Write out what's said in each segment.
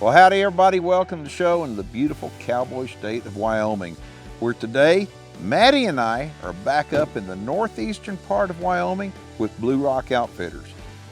Well, howdy everybody, welcome to the show in the beautiful cowboy state of Wyoming, where today, Maddie and I are back up in the northeastern part of Wyoming with Blue Rock Outfitters.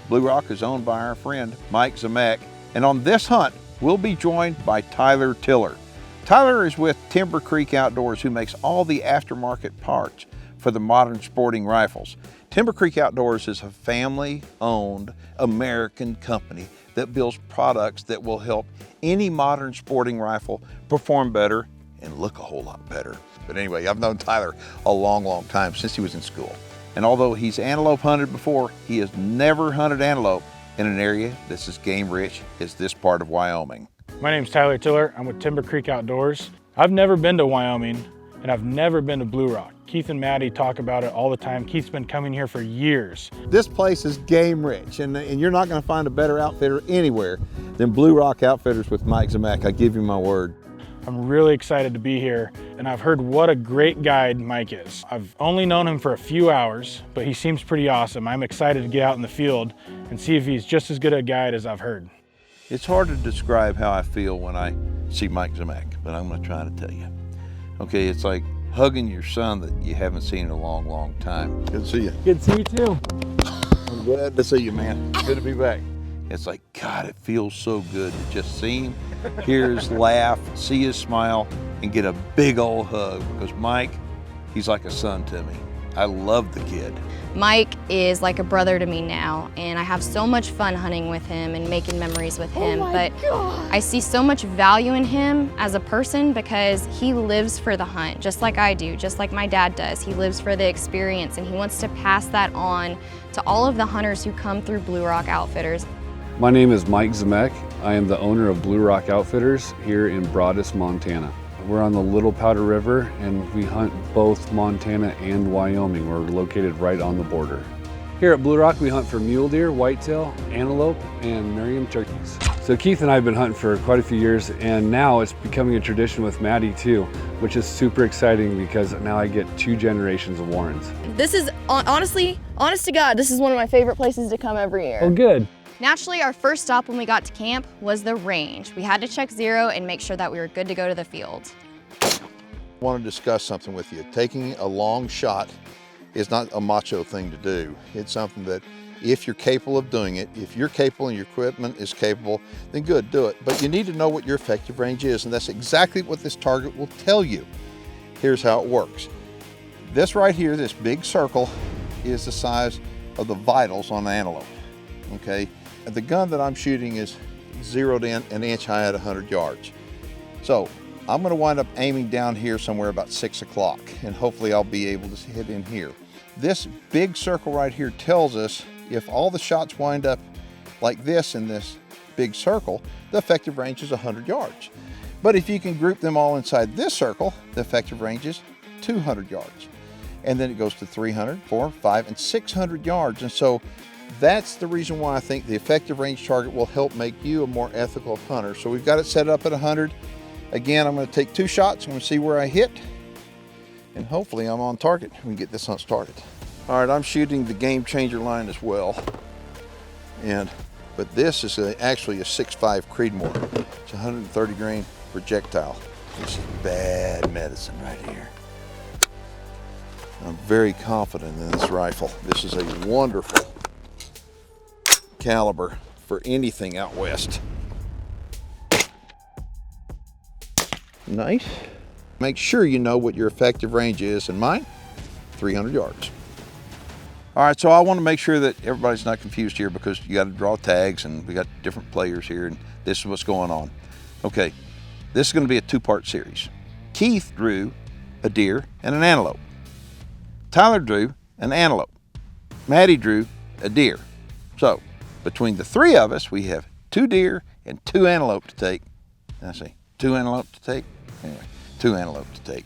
Blue Rock is owned by our friend Mike Zemek, and on this hunt, we'll be joined by Tyler Tiller. Tyler is with Timber Creek Outdoors, who makes all the aftermarket parts for the modern sporting rifles. Timber Creek Outdoors is a family-owned American company that builds products that will help any modern sporting rifle perform better and look a whole lot better. But anyway, I've known Tyler a long, long time, since he was in school. And although he's antelope hunted before, he has never hunted antelope in an area that's as game rich as this part of Wyoming. My name's Tyler Tiller. I'm with Timber Creek Outdoors. I've never been to Wyoming, and I've never been to Blue Rock. Keith and Maddie talk about it all the time. Keith's been coming here for years. This place is game rich, and you're not going to find a better outfitter anywhere than Blue Rock Outfitters with Mike Zemek. I give you my word. I'm really excited to be here, and I've heard what a great guide Mike is. I've only known him for a few hours, but he seems pretty awesome. I'm excited to get out in the field and see if he's just as good a guide as I've heard. It's hard to describe how I feel when I see Mike Zemek, but I'm going to try to tell you. Okay, it's like hugging your son that you haven't seen in a long, long time. Good to see you. Good to see you too. I'm glad to see you, man. Good to be back. It's like, God, it feels so good to just see him, hear his laugh, see his smile, and get a big old hug, because Mike, he's like a son to me. I love the kid. Mike is like a brother to me now, and I have so much fun hunting with him and making memories with him. But I see so much value in him as a person because he lives for the hunt, just like I do, just like my dad does. He lives for the experience, and he wants to pass that on to all of the hunters who come through Blue Rock Outfitters. My name is Mike Zemek. I am the owner of Blue Rock Outfitters here in Broadus, Montana. We're on the Little Powder River, and we hunt both Montana and Wyoming. We're located right on the border. Here at Blue Rock, we hunt for mule deer, whitetail, antelope, and Merriam turkeys. So Keith and I have been hunting for quite a few years, and now it's becoming a tradition with Maddie too, which is super exciting because now I get 2 generations of Warrens. This is, honestly, honest to God, this is one of my favorite places to come every year. Oh, good. Naturally, our first stop when we got to camp was the range. We had to check zero and make sure that we were good to go to the field. I want to discuss something with you. Taking a long shot is not a macho thing to do. It's something that if you're capable of doing it, if you're capable and your equipment is capable, then good, do it. But you need to know what your effective range is, and that's exactly what this target will tell you. Here's how it works. This right here, this big circle, is the size of the vitals on an antelope, okay? The gun that I'm shooting is zeroed in an inch high at 100 yards. So I'm going to wind up aiming down here somewhere about 6 o'clock, and hopefully I'll be able to hit in here. This big circle right here tells us if all the shots wind up like this in this big circle, the effective range is 100 yards. But if you can group them all inside this circle, the effective range is 200 yards. And then it goes to 300, 400, 500, and 600 yards. And so that's the reason why I think the effective range target will help make you a more ethical hunter. So we've got it set up at 100. Again, I'm going to take 2 shots. I'm going to see where I hit, and hopefully I'm on target. We can get this hunt started. All right, I'm shooting the Game Changer line as well. But this is actually a 6.5 Creedmoor. It's a 130 grain projectile. This is bad medicine right here. I'm very confident in this rifle. This is a wonderful caliber for anything out west. Nice. Make sure you know what your effective range is, and mine, 300 yards. All right, so I want to make sure that everybody's not confused here, because you got to draw tags and we got different players here, and this is what's going on. Okay, this is going to be a 2-part series. Keith drew a deer and an antelope. Tyler drew an antelope. Maddie drew a deer. So between the 3 of us, we have 2 deer and 2 antelope to take. I see, 2 antelope to take. Anyway, 2 antelope to take.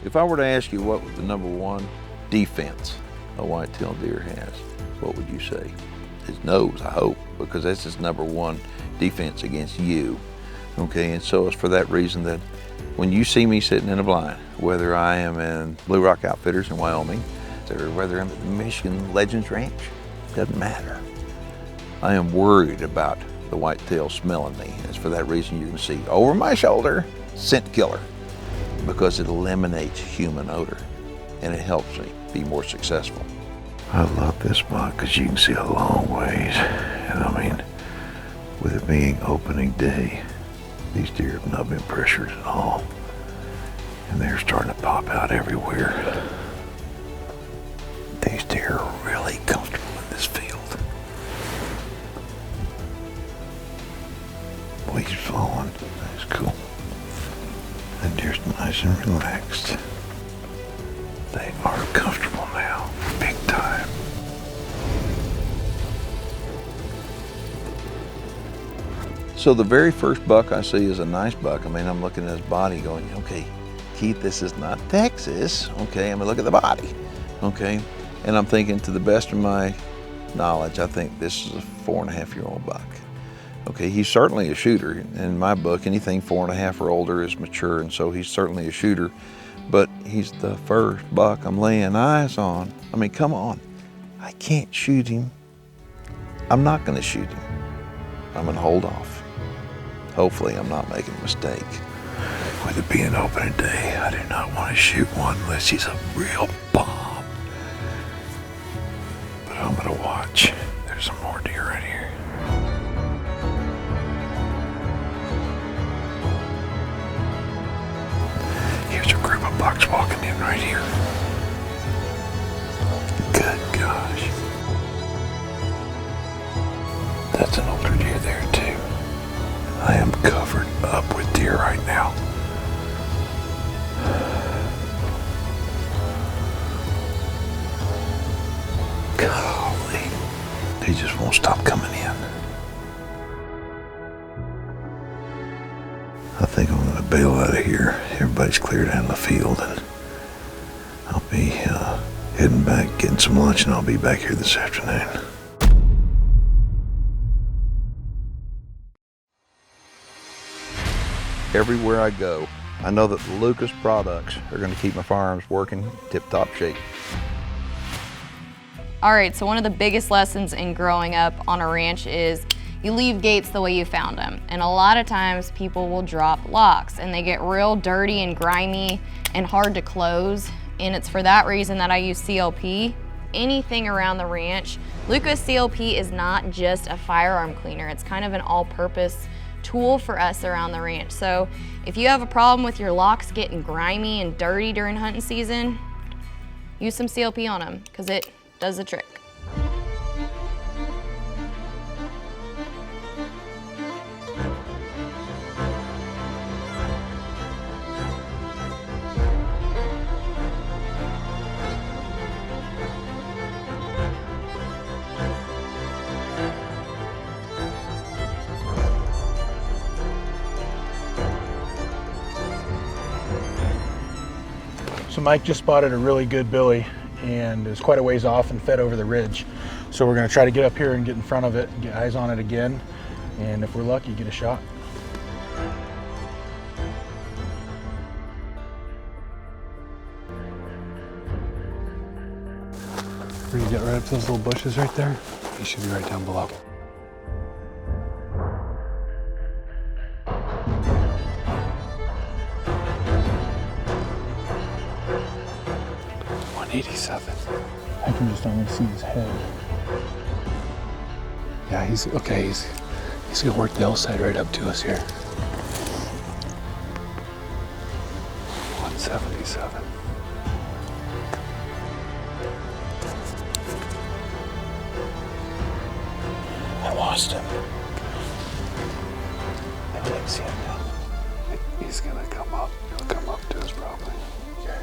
If I were to ask you what the #1 defense a whitetail deer has, what would you say? His nose, I hope, because that's his #1 defense against you. Okay, and so it's for that reason that when you see me sitting in a blind, whether I am in Blue Rock Outfitters in Wyoming, or whether I'm at the Michigan Legends Ranch, doesn't matter. I am worried about the whitetail smelling me. It's for that reason you can see over my shoulder, scent killer, because it eliminates human odor and it helps me be more successful. I love this spot because you can see a long ways. And I mean, with it being opening day, these deer have not been pressured at all. And they're starting to pop out everywhere. These deer are really comfortable in this field. Boy, he's flowing. That's cool. The deer's nice and relaxed. They are comfortable now, big time. So the very first buck I see is a nice buck. I mean, I'm looking at his body going, okay, Keith, this is not Texas. Okay, I'm gonna look at the body. Okay, and I'm thinking, to the best of my knowledge, I think this is a 4.5-year-old buck. Okay, he's certainly a shooter. In my book, anything 4.5 or older is mature, and so he's certainly a shooter. But he's the first buck I'm laying eyes on. I mean, come on. I can't shoot him. I'm not gonna shoot him. I'm gonna hold off. Hopefully I'm not making a mistake. With it being opening day, I do not want to shoot one unless he's a real bomb. But I'm gonna watch. There's some more deer right here. Here's a group of bucks walking in right here. Good gosh. That's an older deer there too. I am covered up with deer right now. Golly. They just won't stop coming in. I think I'm gonna bail out of here. Everybody's cleared out of the field, and I'll be heading back, getting some lunch, and I'll be back here this afternoon. Everywhere I go, I know that the Lucas products are going to keep my firearms working tip-top shape. All right, so one of the biggest lessons in growing up on a ranch is you leave gates the way you found them. And a lot of times people will drop locks and they get real dirty and grimy and hard to close. And it's for that reason that I use CLP. Anything around the ranch, Lucas CLP is not just a firearm cleaner. It's kind of an all-purpose tool for us around the ranch. So if you have a problem with your locks getting grimy and dirty during hunting season, use some CLP on them because it does the trick. So Mike just spotted a really good billy and is quite a ways off and fed over the ridge. So we're gonna try to get up here and get in front of it and get eyes on it again. And if we're lucky, get a shot. We're gonna get right up to those little bushes right there. He should be right down below. I can just only see his head. Yeah, he's okay. He's gonna work the hillside right up to us here. 177. I lost him. I didn't see him now. He's gonna come up. He'll come up to us probably. Okay.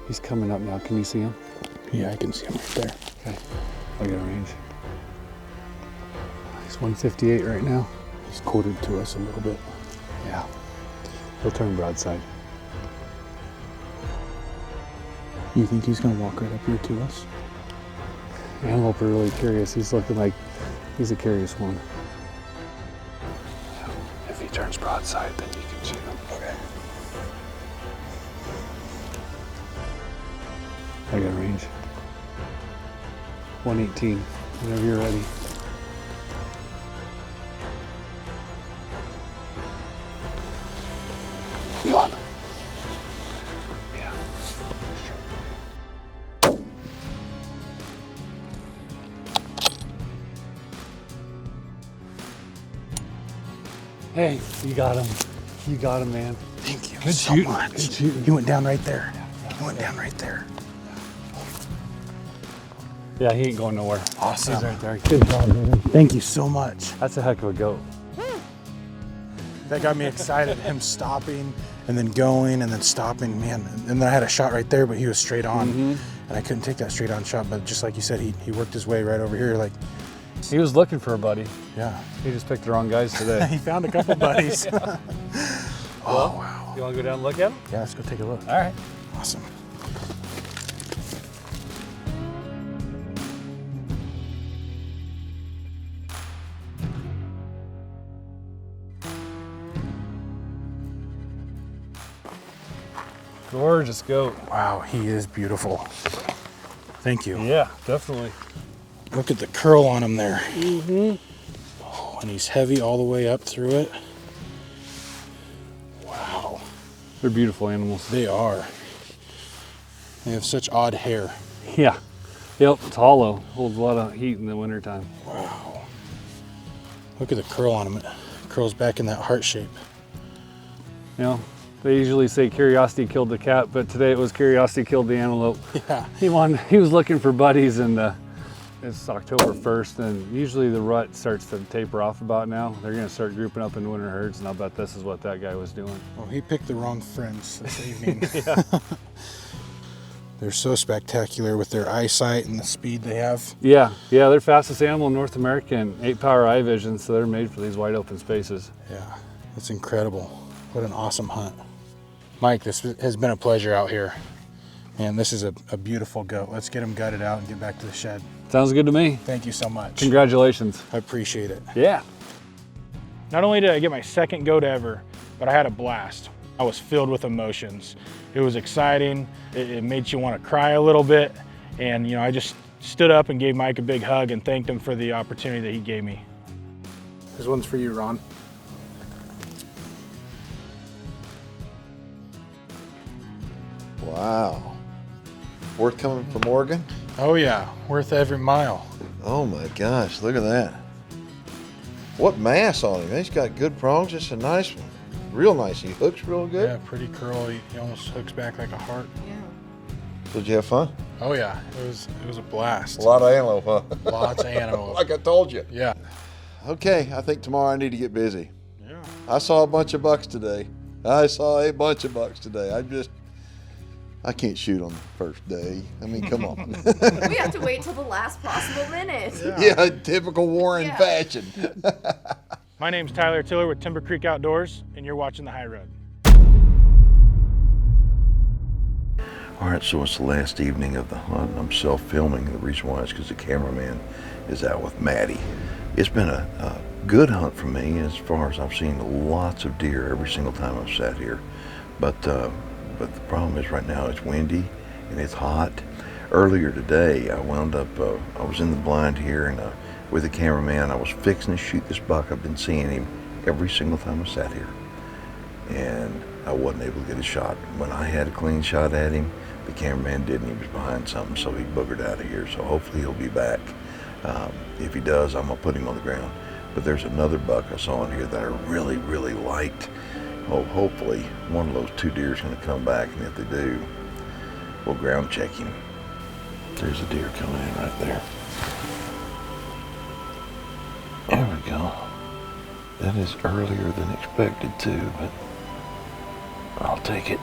He's coming up now. Can you see him? Yeah, I can see him right there. Okay. I got a range. He's 158 right now. He's quartered to us a little bit. Yeah. He'll turn broadside. You think he's gonna walk right up here to us? Antelope are really curious. He's looking like he's a curious one. If he turns broadside, then you can shoot him. Okay. I got range. 118, whenever you're ready. Come on. Yeah. Hey, you got him. You got him, man. Thank you Good so shooting. much. Good shooting. You went down right there. You went down right there. Yeah, he ain't going nowhere. Awesome. He's right there. Good job, man. Thank you so much. That's a heck of a goat. That got me excited, him stopping and then going and then stopping, man. And then I had a shot right there, but he was straight on. And I couldn't take that straight on shot, but just like you said, he worked his way right over here. Like, He was looking for a buddy. yeah. He just picked the wrong guys today. He found a couple buddies. Well, Oh, wow. You want to go down and look at him? Yeah, let's go take a look. All right. Awesome. Gorgeous goat. Wow, he is beautiful. Thank you. Yeah, definitely. Look at the curl on him there. Oh, and he's heavy all the way up through it. Wow, They're beautiful animals. they are. They have such odd hair. Yeah. Yep, it's hollow. Holds a lot of heat in the wintertime. Wow. Look at the curl on him. It curls back in that heart shape. You know, they usually say curiosity killed the cat, but today it was curiosity killed the antelope. Yeah. He was looking for buddies, and it's October 1st, and usually the rut starts to taper off about now. They're gonna start grouping up in winter herds, and I'll bet this is what that guy was doing. Well, he picked the wrong friends this evening. They're so spectacular with their eyesight and the speed they have. Yeah, they're fastest animal in North America and 8-power eye vision, so they're made for these wide open spaces. Yeah, it's incredible. What an awesome hunt. Mike, this has been a pleasure out here. Man, this is a beautiful goat. Let's get him gutted out and get back to the shed. Sounds good to me. Thank you so much. Congratulations. I appreciate it. Yeah. Not only did I get my second goat ever, but I had a blast. I was filled with emotions. It was exciting. It made you want to cry a little bit. And you know, I just stood up and gave Mike a big hug and thanked him for the opportunity that he gave me. This one's for you, Ron. Wow. Worth coming from Oregon? Oh yeah, worth every mile. Oh my gosh, look at that. What mass on him. He's got good prongs. It's a nice one. Real nice. He hooks real good. Yeah, pretty curly. He almost hooks back like a heart. Did you have fun? Oh yeah, it was a blast. A lot of antelope, huh? Lots of antelope. Like I told you. Yeah. Okay, I think tomorrow I need to get busy. Yeah. I saw a bunch of bucks today. I can't shoot on the first day. I mean, come on. We have to wait till the last possible minute. Yeah, typical Warren fashion. My name's Tyler Tiller with Timber Creek Outdoors, and you're watching The High Road. All right, so it's the last evening of the hunt, and I'm self-filming. The reason why is because the cameraman is out with Maddie. It's been a good hunt for me as far as I've seen lots of deer every single time I've sat here. But the problem is right now it's windy and it's hot. Earlier today, I wound up, I was in the blind here and with the cameraman, I was fixing to shoot this buck. I've been seeing him every single time I sat here. And I wasn't able to get a shot. When I had a clean shot at him, the cameraman didn't. He was behind something, so he boogered out of here. So hopefully he'll be back. If he does, I'm gonna put him on the ground. But there's another buck I saw in here that I really, really liked. Oh, hopefully one of those two deer is gonna come back, and if they do, we'll ground check him. There's a deer coming in right there. There we go. That is earlier than expected too, but I'll take it.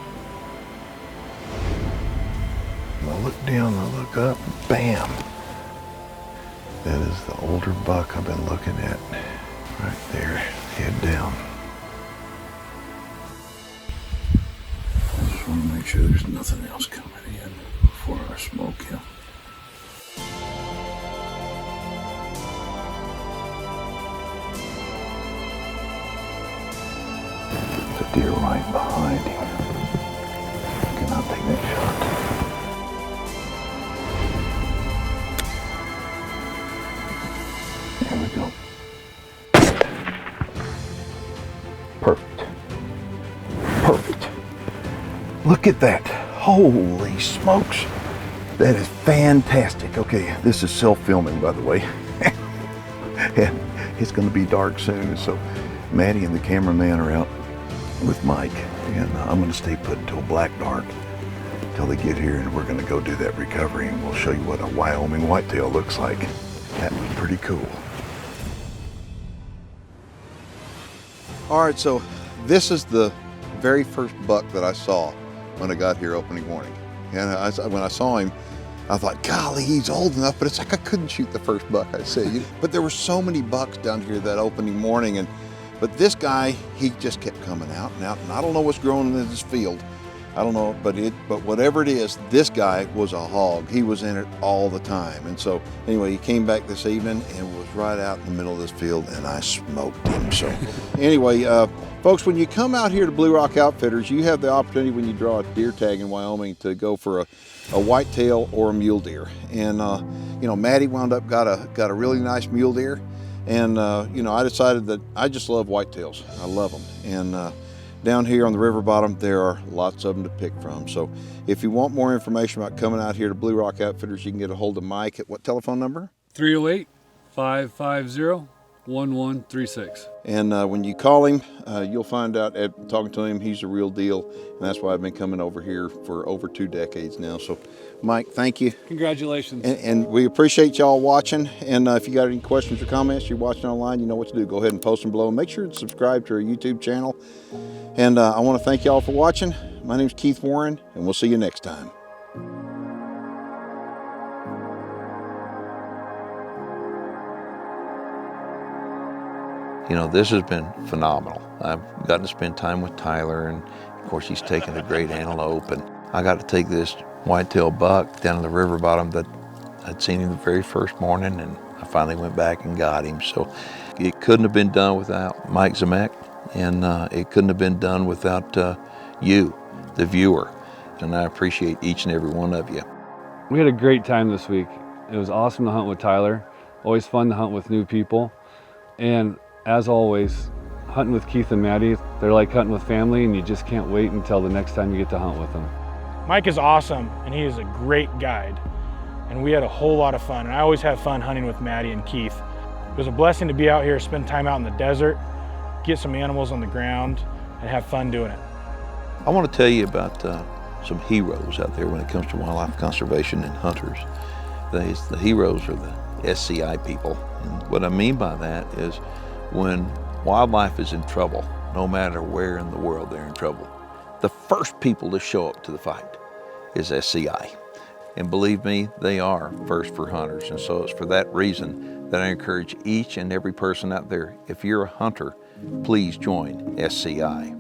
I look down, I look up, bam. That is the older buck I've been looking at. Right there, head down. I just want to make sure there's nothing else coming in before I smoke him. The deer right behind him. Cannot take that shot. There we go. Perfect. Perfect. Look at that. Holy smokes. That is fantastic. Okay, this is self-filming, by the way. And it's going to be dark soon, so Maddie and the cameraman are out with Mike, and I'm going to stay put until black dark till they get here, and we're going to go do that recovery, and we'll show you what a Wyoming whitetail looks like. That was pretty cool. All right, so this is the very first buck that I saw when I got here opening morning. And when I saw him, I thought, golly, he's old enough, but it's like I couldn't shoot the first buck I see. But there were so many bucks down here that opening morning, but this guy, he just kept coming out and out, and I don't know what's growing in this field. I don't know, but whatever it is, this guy was a hog. He was in it all the time. And so anyway, he came back this evening and was right out in the middle of this field, and I smoked him. So anyway, folks, when you come out here to Blue Rock Outfitters, you have the opportunity when you draw a deer tag in Wyoming to go for a whitetail or a mule deer. And you know, Maddie wound up got a really nice mule deer. And you know, I decided that I just love whitetails. I love them. And down here on the river bottom, there are lots of them to pick from. So if you want more information about coming out here to Blue Rock Outfitters, you can get a hold of Mike at what telephone number? 308-550-1136. And when you call him, you'll find out at talking to him, he's a real deal. And that's why I've been coming over here for over 2 decades now. So Mike, thank you. Congratulations. And we appreciate y'all watching. And if you got any questions or comments, you're watching online, you know what to do. Go ahead and post them below. Make sure to subscribe to our YouTube channel. And I want to thank y'all for watching. My name's Keith Warren, and we'll see you next time. You know, this has been phenomenal. I've gotten to spend time with Tyler, and of course he's taken a great antelope, and I got to take this whitetail buck down to the river bottom that I'd seen him the very first morning, and I finally went back and got him. So it couldn't have been done without Mike Zemek, and it couldn't have been done without you, the viewer, and I appreciate each and every one of you. We had a great time this week. It was awesome to hunt with Tyler. Always fun to hunt with new people. And as always, hunting with Keith and Maddie, they're like hunting with family, and you just can't wait until the next time you get to hunt with them. Mike is awesome, and he is a great guide. And we had a whole lot of fun, and I always have fun hunting with Maddie and Keith. It was a blessing to be out here, spend time out in the desert, get some animals on the ground, and have fun doing it. I want to tell you about some heroes out there when it comes to wildlife conservation and hunters. The heroes are the SCI people. And what I mean by that is when wildlife is in trouble, no matter where in the world they're in trouble, the first people to show up to the fight is SCI. And believe me, they are first for hunters. And so it's for that reason that I encourage each and every person out there, if you're a hunter, please join SCI.